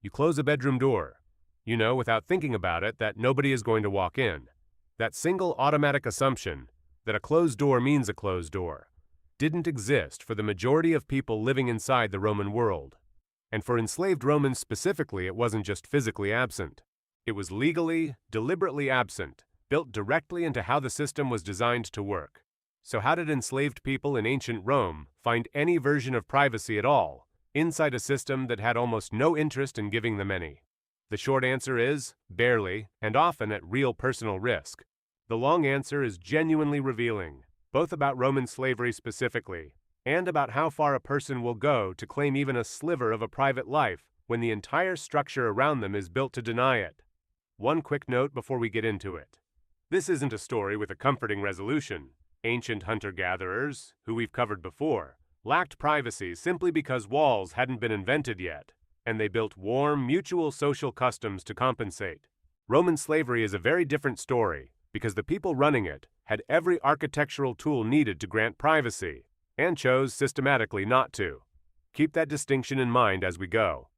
You close a bedroom door. You know, without thinking about it, that nobody is going to walk in. That single automatic assumption that a closed door means a closed door didn't exist for the majority of people living inside the Roman world. And for enslaved Romans specifically, it wasn't just physically absent. It was legally, deliberately absent, built directly into how the system was designed to work. So how did enslaved people in ancient Rome find any version of privacy at all inside a system that had almost no interest in giving them any? The short answer is barely, and often at real personal risk. The long answer is genuinely revealing, both about Roman slavery specifically, and about how far a person will go to claim even a sliver of a private life when the entire structure around them is built to deny it. One quick note before we get into it. This isn't a story with a comforting resolution. Ancient hunter-gatherers, who we've covered before, lacked privacy simply because walls hadn't been invented yet, and they built warm, mutual social customs to compensate. Roman slavery is a very different story because the people running it had every architectural tool needed to grant privacy, and chose systematically not to. Keep that distinction in mind as we go.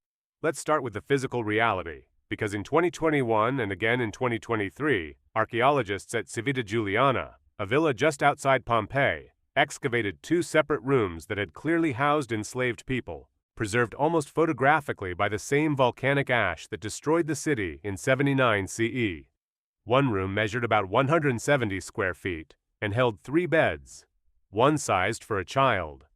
Let's start with the physical reality, because in 2021 and again in 2023, archaeologists at Civita Juliana, a villa just outside Pompeii, excavated two separate rooms that had clearly housed enslaved people, preserved almost photographically by the same volcanic ash that destroyed the city in 79 CE. One room measured about 170 square feet and held 3 beds, one sized for a child,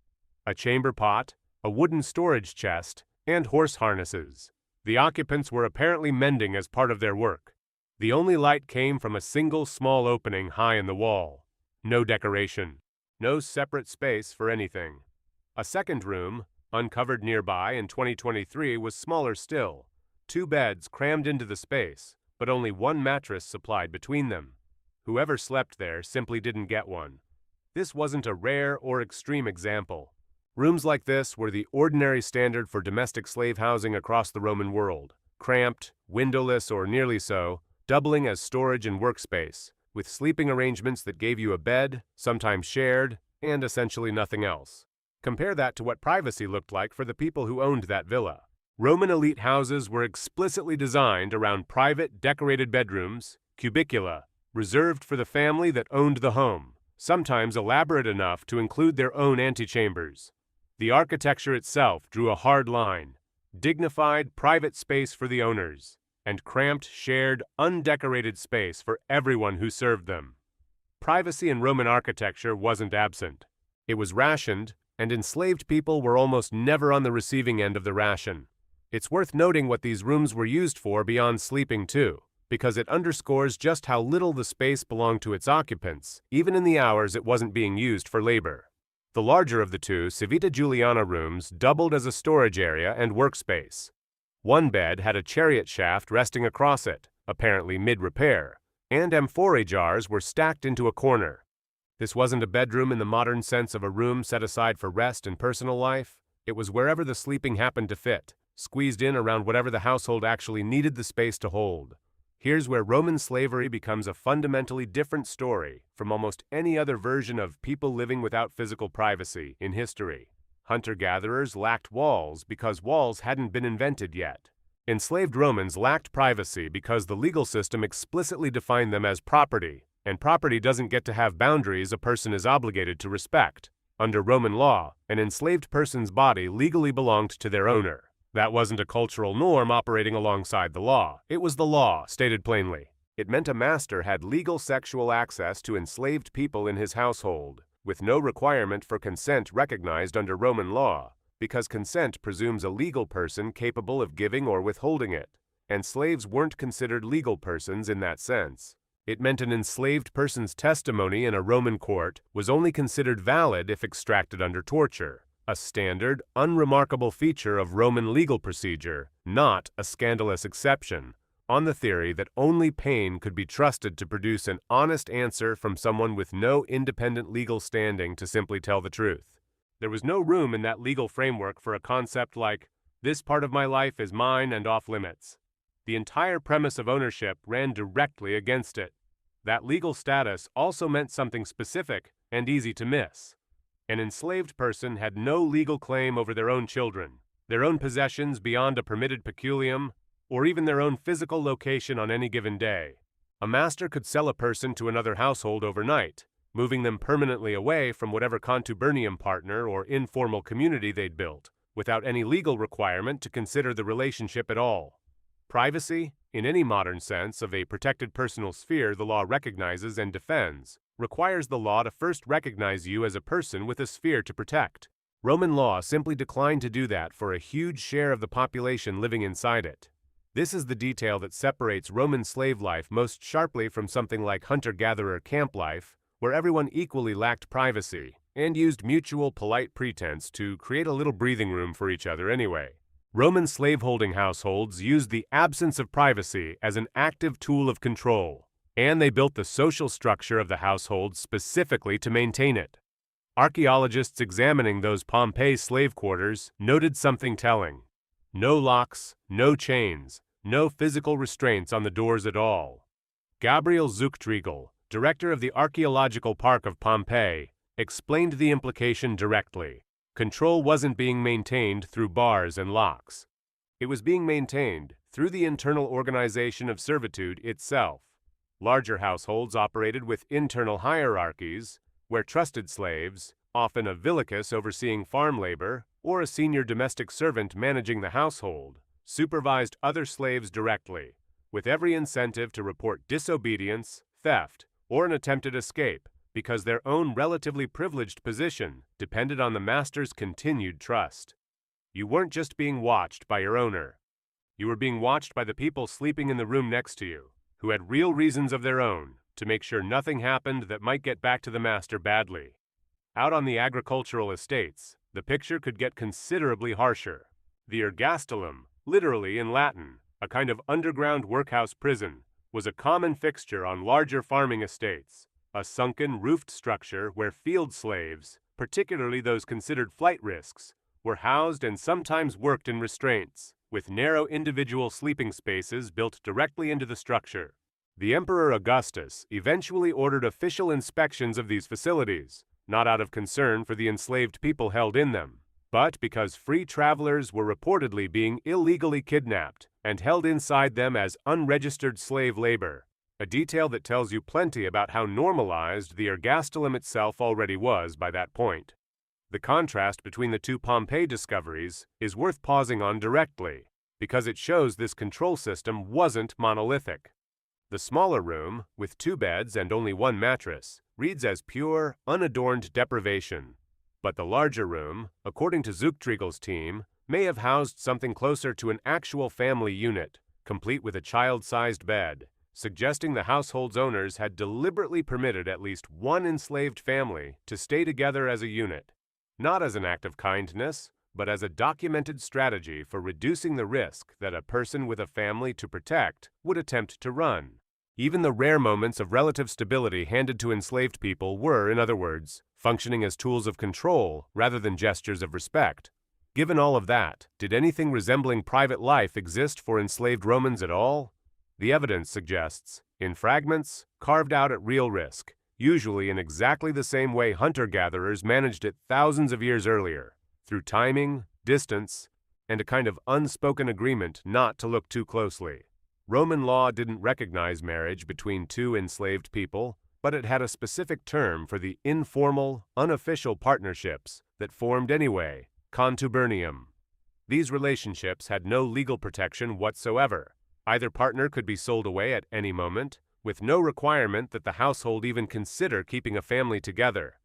a chamber pot, a wooden storage chest, and horse harnesses. The occupants were apparently mending as part of their work. The only light came from a single small opening high in the wall. No decoration. No separate space for anything. A second room, uncovered nearby in 2023, was smaller still. 2 beds crammed into the space, but only one mattress supplied between them. Whoever slept there simply didn't get one. This wasn't a rare or extreme example. Rooms like this were the ordinary standard for domestic slave housing across the Roman world, cramped, windowless or nearly so, doubling as storage and workspace, with sleeping arrangements that gave you a bed, sometimes shared, and essentially nothing else. Compare that to what privacy looked like for the people who owned that villa. Roman elite houses were explicitly designed around private, decorated bedrooms, cubicula, reserved for the family that owned the home, sometimes elaborate enough to include their own antechambers. The architecture itself drew a hard line: dignified, private space for the owners, and cramped, shared, undecorated space for everyone who served them. Privacy in Roman architecture wasn't absent. It was rationed, and enslaved people were almost never on the receiving end of the ration. It's worth noting what these rooms were used for beyond sleeping too, because it underscores just how little the space belonged to its occupants, even in the hours it wasn't being used for labor. The larger of the two Civita Juliana rooms doubled as a storage area and workspace. One bed had a chariot shaft resting across it, apparently mid-repair, and amphorae jars were stacked into a corner. This wasn't a bedroom in the modern sense of a room set aside for rest and personal life. It was wherever the sleeping happened to fit, squeezed in around whatever the household actually needed the space to hold. Here's where Roman slavery becomes a fundamentally different story from almost any other version of people living without physical privacy in history. Hunter-gatherers lacked walls because walls hadn't been invented yet. Enslaved Romans lacked privacy because the legal system explicitly defined them as property, and property doesn't get to have boundaries a person is obligated to respect. Under Roman law, an enslaved person's body legally belonged to their owner. That wasn't a cultural norm operating alongside the law. It was the law, stated plainly. It meant a master had legal sexual access to enslaved people in his household, with no requirement for consent recognized under Roman law, because consent presumes a legal person capable of giving or withholding it, and slaves weren't considered legal persons in that sense. It meant an enslaved person's testimony in a Roman court was only considered valid if extracted under torture, a standard, unremarkable feature of Roman legal procedure, not a scandalous exception, on the theory that only pain could be trusted to produce an honest answer from someone with no independent legal standing to simply tell the truth. There was no room in that legal framework for a concept like, "This part of my life is mine and off limits." The entire premise of ownership ran directly against it. That legal status also meant something specific and easy to miss. An enslaved person had no legal claim over their own children. their own possessions beyond a permitted peculium, or even their own physical location on any given day. A master could sell a person to another household overnight, moving them permanently away from whatever contubernium partner or informal community they'd built, without any legal requirement to consider the relationship at all. Privacy, in any modern sense of a protected personal sphere the law recognizes and defends, requires the law to first recognize you as a person with a sphere to protect. Roman law simply declined to do that for a huge share of the population living inside it. This is the detail that separates Roman slave life most sharply from something like hunter-gatherer camp life, where everyone equally lacked privacy and used mutual polite pretense to create a little breathing room for each other anyway. Roman slaveholding households used the absence of privacy as an active tool of control, and they built the social structure of the household specifically to maintain it. Archaeologists examining those Pompeii slave quarters noted something telling. No locks, no chains, no physical restraints on the doors at all. Gabriel Zuchtriegel, director of the Archaeological Park of Pompeii, explained the implication directly. Control wasn't being maintained through bars and locks. It was being maintained through the internal organization of servitude itself. Larger households operated with internal hierarchies, where trusted slaves, often a villicus overseeing farm labor or a senior domestic servant managing the household, supervised other slaves directly, with every incentive to report disobedience, theft, or an attempted escape, because their own relatively privileged position depended on the master's continued trust. You weren't just being watched by your owner. You were being watched by the people sleeping in the room next to you, who had real reasons of their own to make sure nothing happened that might get back to the master badly. Out on the agricultural estates, the picture could get considerably harsher. The ergastulum, literally in Latin, a kind of underground workhouse prison, was a common fixture on larger farming estates, a sunken, roofed structure where field slaves, particularly those considered flight risks, were housed and sometimes worked in restraints, with narrow individual sleeping spaces built directly into the structure. The Emperor Augustus eventually ordered official inspections of these facilities, not out of concern for the enslaved people held in them, but because free travelers were reportedly being illegally kidnapped and held inside them as unregistered slave labor, a detail that tells you plenty about how normalized the ergastulum itself already was by that point. The contrast between the two Pompeii discoveries is worth pausing on directly, because it shows this control system wasn't monolithic. The smaller room, with 2 beds and only 1 mattress, reads as pure, unadorned deprivation. But the larger room, according to Zuchtriegel's team, may have housed something closer to an actual family unit, complete with a child-sized bed, suggesting the household's owners had deliberately permitted at least one enslaved family to stay together as a unit, not as an act of kindness, but as a documented strategy for reducing the risk that a person with a family to protect would attempt to run. Even the rare moments of relative stability handed to enslaved people were, in other words, functioning as tools of control rather than gestures of respect. Given all of that, did anything resembling private life exist for enslaved Romans at all? The evidence suggests, in fragments, carved out at real risk, usually in exactly the same way hunter-gatherers managed it thousands of years earlier, through timing, distance, and a kind of unspoken agreement not to look too closely. Roman law didn't recognize marriage between 2 enslaved people, but it had a specific term for the informal, unofficial partnerships that formed anyway, contubernium. These relationships had no legal protection whatsoever. Either partner could be sold away at any moment, with no requirement that the household even consider keeping a family together.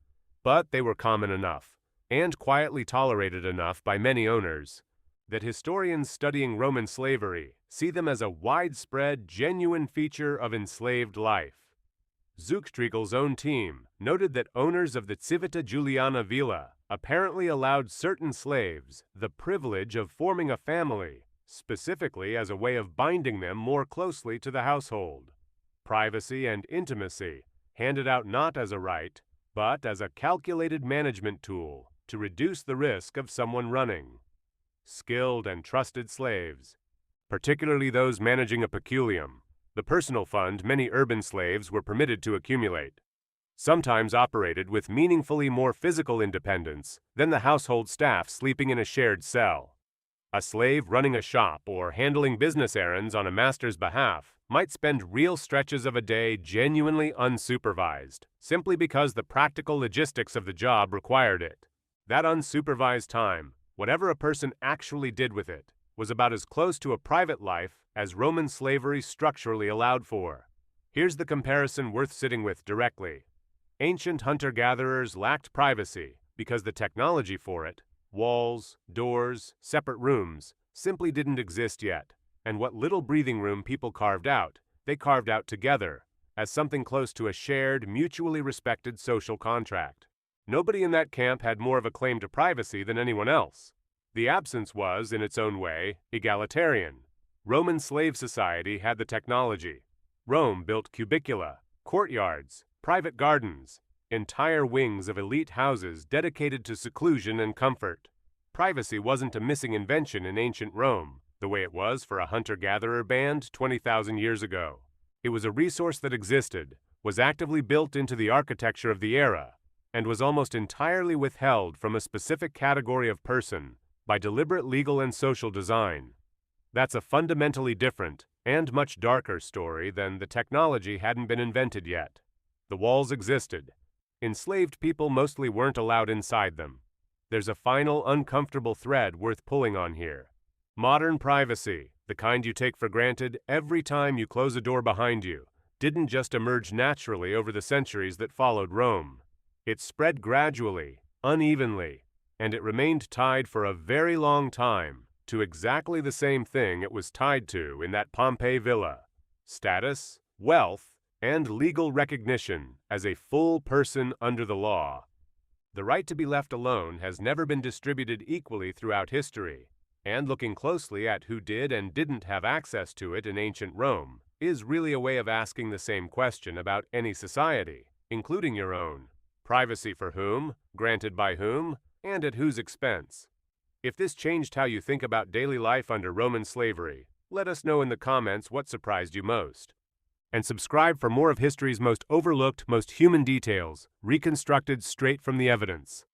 But they were common enough, and quietly tolerated enough by many owners, that historians studying Roman slavery see them as a widespread, genuine feature of enslaved life. Zuchtriegel's own team noted that owners of the Civita Juliana Villa apparently allowed certain slaves the privilege of forming a family, specifically as a way of binding them more closely to the household. Privacy and intimacy, handed out not as a right, but as a calculated management tool to reduce the risk of someone running. Skilled and trusted slaves, particularly those managing a peculium, the personal fund many urban slaves were permitted to accumulate, sometimes operated with meaningfully more physical independence than the household staff sleeping in a shared cell. A slave running a shop or handling business errands on a master's behalf might spend real stretches of a day genuinely unsupervised, simply because the practical logistics of the job required it. That unsupervised time, whatever a person actually did with it, was about as close to a private life as Roman slavery structurally allowed for. Here's the comparison worth sitting with directly. Ancient hunter-gatherers lacked privacy because the technology for it, walls, doors, separate rooms, simply didn't exist yet, and what little breathing room people carved out, they carved out together, as something close to a shared, mutually respected social contract. Nobody in that camp had more of a claim to privacy than anyone else. The absence was, in its own way, egalitarian. Roman slave society had the technology. Rome built cubicula, courtyards, private gardens, entire wings of elite houses dedicated to seclusion and comfort. Privacy wasn't a missing invention in ancient Rome, the way it was for a hunter-gatherer band 20,000 years ago. It was a resource that existed, was actively built into the architecture of the era, and was almost entirely withheld from a specific category of person by deliberate legal and social design. That's a fundamentally different and much darker story than the technology hadn't been invented yet. The walls existed. Enslaved people mostly weren't allowed inside them. There's a final uncomfortable thread worth pulling on here. Modern privacy, the kind you take for granted every time you close a door behind you, didn't just emerge naturally over the centuries that followed Rome. It spread gradually, unevenly, and it remained tied for a very long time to exactly the same thing it was tied to in that Pompeii villa: status, wealth, and legal recognition as a full person under the law. The right to be left alone has never been distributed equally throughout history, and looking closely at who did and didn't have access to it in ancient Rome is really a way of asking the same question about any society, including your own. Privacy for whom, granted by whom, and at whose expense? If this changed how you think about daily life under Roman slavery, let us know in the comments what surprised you most. And subscribe for more of history's most overlooked, most human details, reconstructed straight from the evidence.